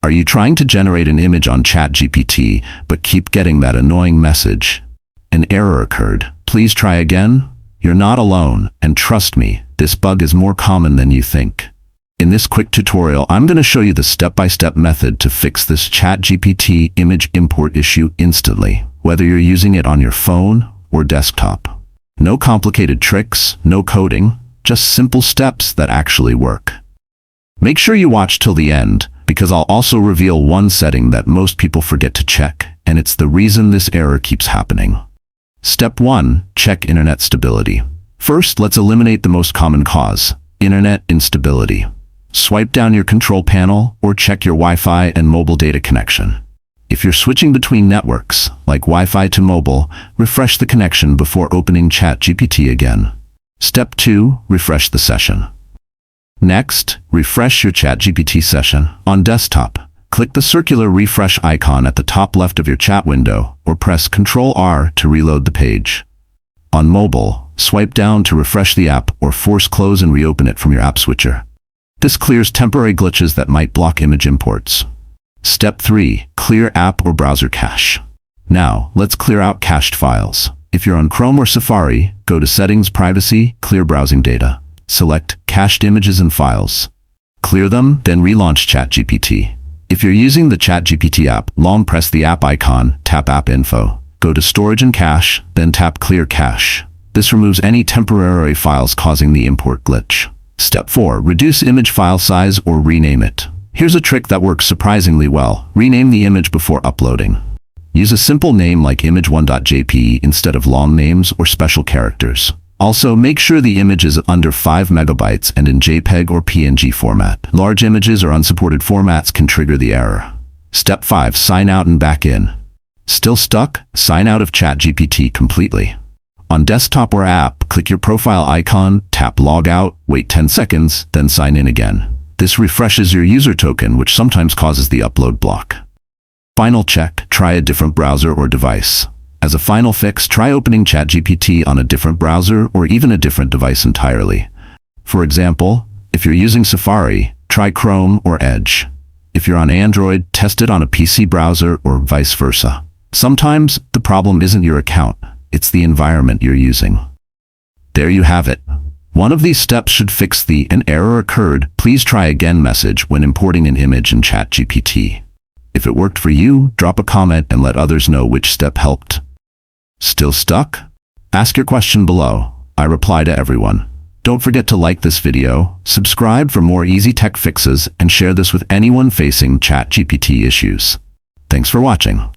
Are you trying to generate an image on ChatGPT but keep getting that annoying message? An error occurred. Please try again? You're not alone, and trust me, this bug is more common than you think. In this quick tutorial, I'm going to show you the step-by-step method to fix this ChatGPT image import issue instantly, whether you're using it on your phone or desktop. No complicated tricks, no coding, just simple steps that actually work. Make sure you watch till the end, because I'll also reveal one setting that most people forget to check, and it's the reason this error keeps happening. Step 1. Check internet stability. First, let's eliminate the most common cause, internet instability. Swipe down your control panel or check your Wi-Fi and mobile data connection. If you're switching between networks, like Wi-Fi to mobile, refresh the connection before opening ChatGPT again. Step 2. Refresh the session. Next, refresh your ChatGPT session. On desktop, click the circular refresh icon at the top left of your chat window, or press Ctrl-R to reload the page. On mobile, swipe down to refresh the app or force close and reopen it from your app switcher. This clears temporary glitches that might block image imports. Step 3. Clear app or browser cache. Now, let's clear out cached files. If you're on Chrome or Safari, go to Settings, Privacy, Clear Browsing Data. Select Cached Images and Files. Clear them, then relaunch ChatGPT. If you're using the ChatGPT app, long press the app icon, tap App Info. Go to Storage and Cache, then tap Clear Cache. This removes any temporary files causing the import glitch. Step 4. Reduce image file size or rename it. Here's a trick that works surprisingly well. Rename the image before uploading. Use a simple name like image1.jpg instead of long names or special characters. Also, make sure the image is under 5 megabytes and in JPEG or PNG format. Large images or unsupported formats can trigger the error. Step 5. Sign out and back in. Still stuck? Sign out of ChatGPT completely. On desktop or app, click your profile icon, tap Log Out, wait 10 seconds, then sign in again. This refreshes your user token, which sometimes causes the upload block. Final check. Try a different browser or device. As a final fix, try opening ChatGPT on a different browser or even a different device entirely. For example, if you're using Safari, try Chrome or Edge. If you're on Android, test it on a PC browser or vice versa. Sometimes, the problem isn't your account, it's the environment you're using. There you have it. One of these steps should fix the "an error occurred, please try again" message when importing an image in ChatGPT. If it worked for you, drop a comment and let others know which step helped. Still stuck? Ask your question below. I reply to everyone. Don't forget to like this video, subscribe for more easy tech fixes, and share this with anyone facing ChatGPT issues. Thanks for watching.